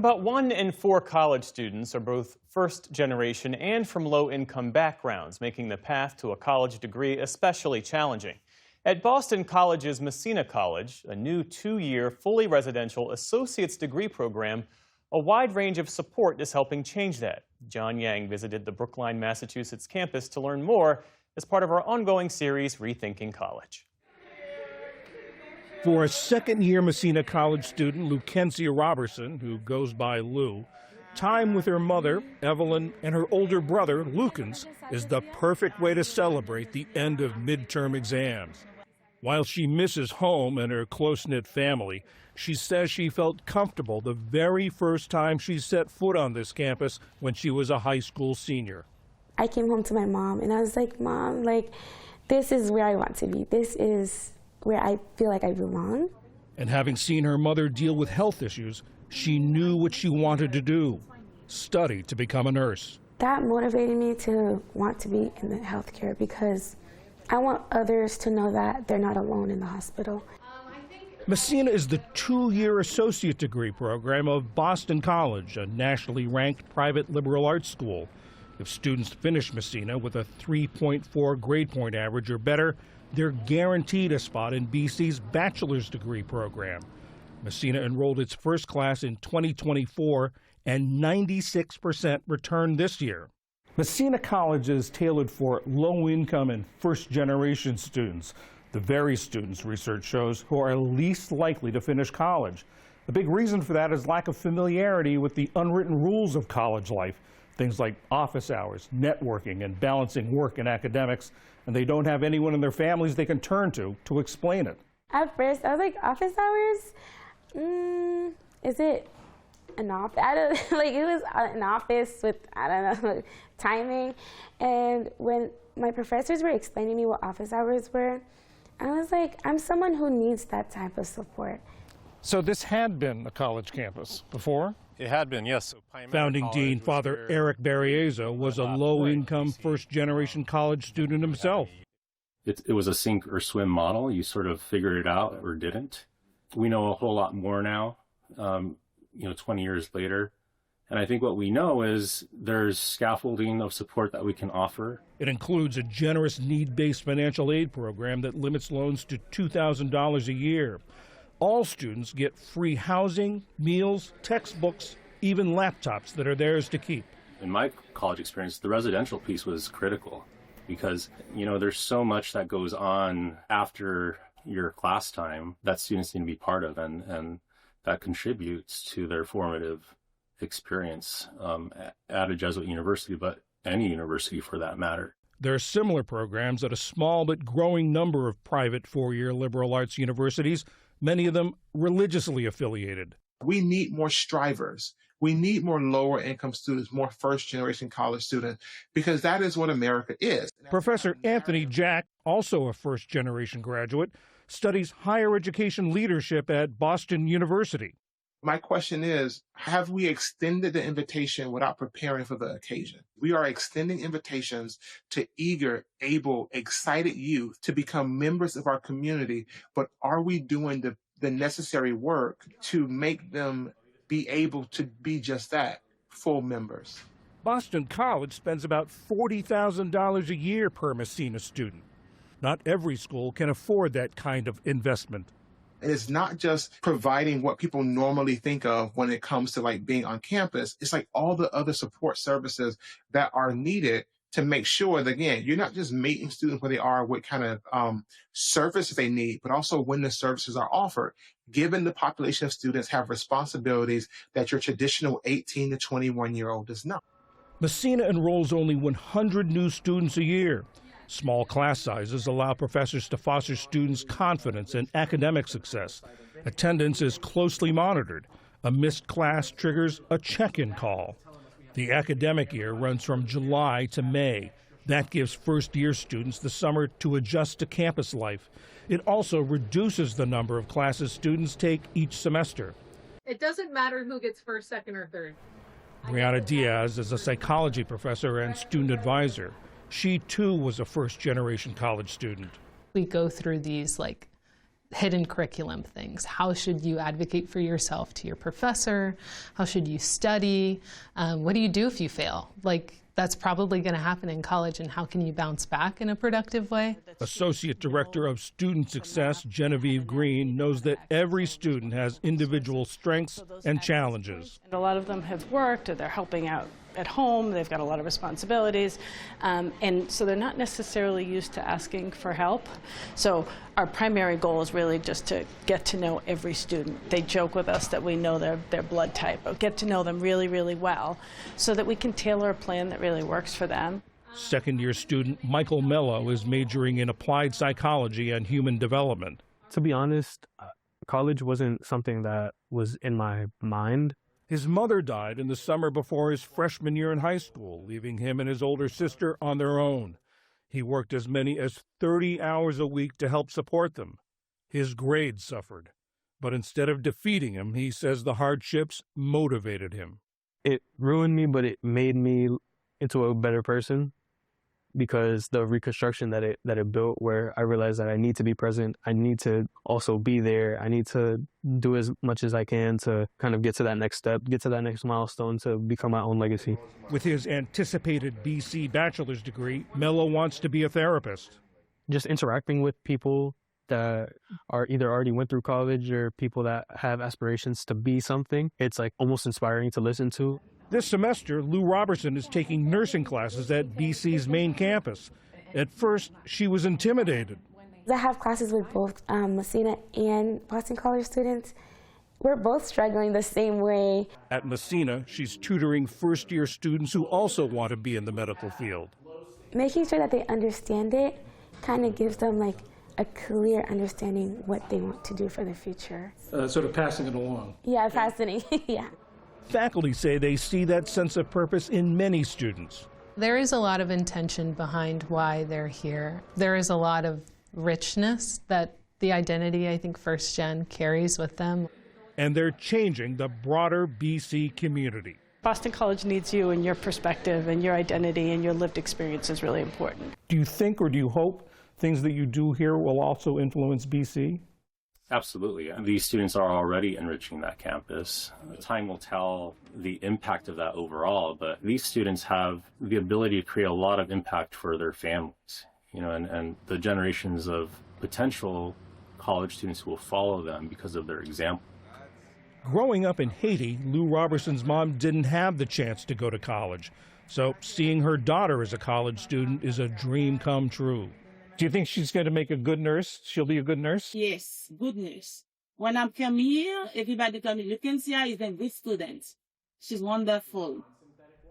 About 1 in 4 college students are both first generation and from low-income backgrounds, making the path to a college degree especially challenging. At Boston College's Messina College, a new 2-year, fully residential associate's degree program, a wide range of support is helping change that. John Yang visited the Brookline, Massachusetts campus to learn more as part of our ongoing series, Rethinking College. For a second-year Messina College student, Lucenzia Robertson, who goes by Lou, time with her mother, Evelyn, and her older brother, Lukens, is the perfect way to celebrate the end of midterm exams. While she misses home and her close-knit family, she says she felt comfortable the very first time she set foot on this campus when she was a high school senior. I came home to my mom and I was like, Mom, this is where I want to be. This is where I feel like I belong. And having seen her mother deal with health issues, she knew what she wanted to do, study to become a nurse. That motivated me to want to be in the healthcare because I want others to know that they're not alone in the hospital. Messina is the 2-year associate degree program of Boston College, a nationally ranked private liberal arts school. If students finish Messina with a 3.4 grade point average or better, they're guaranteed a spot in BC's bachelor's degree program. Messina enrolled its first class in 2024, and 96% returned this year. Messina College is tailored for low-income and first-generation students, the very students, research shows, who are least likely to finish college. The big reason for that is lack of familiarity with the unwritten rules of college life, things like office hours, networking, and balancing work and academics, and they don't have anyone in their families they can turn to explain it. At first, I was like, office hours? Is it an office? It was an office with, I don't know, timing. And when my professors were explaining to me what office hours were, I was like, I'm someone who needs that type of support. So this had been a college campus before? It had been, yes. Founding Dean Father Eric Barriezo was a low-income, first-generation college student himself. It was a sink or swim model. You sort of figured it out or didn't. We know a whole lot more now, 20 years later. And I think what we know is there's scaffolding of support that we can offer. It includes a generous need-based financial aid program that limits loans to $2,000 a year. All students get free housing, meals, textbooks, even laptops that are theirs to keep. In my college experience, the residential piece was critical because, there's so much that goes on after your class time that students need to be part of, and that contributes to their formative experience at a Jesuit university, but any university for that matter. There are similar programs at a small but growing number of private 4-year liberal arts universities, many of them religiously affiliated. We need more strivers. We need more lower income students, more first generation college students, because that is what America is. Professor Anthony Jack, also a first generation graduate, studies higher education leadership at Boston University. My question is, have we extended the invitation without preparing for the occasion? We are extending invitations to eager, able, excited youth to become members of our community, but are we doing the necessary work to make them be able to be just that, full members? Boston College spends about $40,000 a year per Messina student. Not every school can afford that kind of investment. And it's not just providing what people normally think of when it comes to being on campus. It's all the other support services that are needed to make sure that, again, you're not just meeting students where they are, what kind of services they need, but also when the services are offered. Given the population of students have responsibilities that your traditional 18 to 21-year-old does not. Messina enrolls only 100 new students a year. Small class sizes allow professors to foster students' confidence and academic success. Attendance is closely monitored. A missed class triggers a check-in call. The academic year runs from July to May. That gives first-year students the summer to adjust to campus life. It also reduces the number of classes students take each semester. It doesn't matter who gets first, second, or third. Brianna Diaz is a psychology professor and student advisor. She, too, was a first-generation college student. We go through these hidden curriculum things. How should you advocate for yourself to your professor? How should you study? What do you do if you fail? Like, that's probably going to happen in college, and how can you bounce back in a productive way? Associate Director of Student Success, Genevieve Green, knows that every student has individual strengths and challenges. And a lot of them have worked, or they're helping out at home, they've got a lot of responsibilities, and so they're not necessarily used to asking for help. So our primary goal is really just to get to know every student. They joke with us that we know their blood type, but get to know them really, really well so that we can tailor a plan that really works for them. Second-year student Michael Mello is majoring in applied psychology and human development. To be honest, college wasn't something that was in my mind. His mother died in the summer before his freshman year in high school, leaving him and his older sister on their own. He worked as many as 30 hours a week to help support them. His grades suffered, but instead of defeating him, he says the hardships motivated him. It ruined me, but it made me into a better person, because the reconstruction that it built, where I realized that I need to be present, I need to also be there, I need to do as much as I can to kind of get to that next step, get to that next milestone, to become my own legacy. With his anticipated BC bachelor's degree, Mello wants to be a therapist. Just interacting with people that are either already went through college or people that have aspirations to be something, it's like almost inspiring to listen to. This semester, Lou Robertson is taking nursing classes at BC's main campus. At first, she was intimidated. I have classes with both Massena and Boston College students. We're both struggling the same way. At Massena, she's tutoring first-year students who also want to be in the medical field. Making sure that they understand it kind of gives them like a clear understanding what they want to do for the future. Sort of passing it along. Yeah, fascinating, yeah. Faculty say they see that sense of purpose in many students. There is a lot of intention behind why they're here. There is a lot of richness that the identity, I think, First Gen carries with them. And they're changing the broader BC community. Boston College needs you, and your perspective and your identity and your lived experience is really important. Do you think, or do you hope, things that you do here will also influence BC? Absolutely. These students are already enriching that campus. Time will tell the impact of that overall, but these students have the ability to create a lot of impact for their families, and the generations of potential college students who will follow them because of their example. Growing up in Haiti, Lou Robertson's mom didn't have the chance to go to college, so seeing her daughter as a college student is a dream come true. Do you think she's going to make a good nurse? She'll be a good nurse? Yes, good nurse. When I come here, everybody come in. You can see her is a good student. She's wonderful.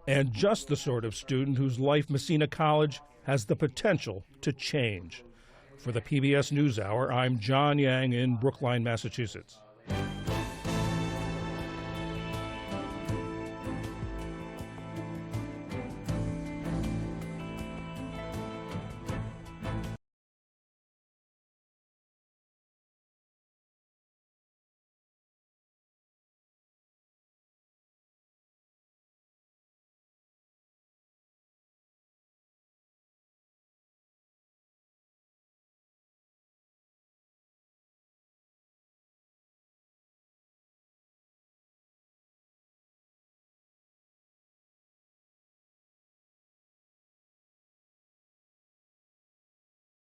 And just the sort of student whose life Massena College has the potential to change. For the PBS NewsHour, I'm John Yang in Brookline, Massachusetts.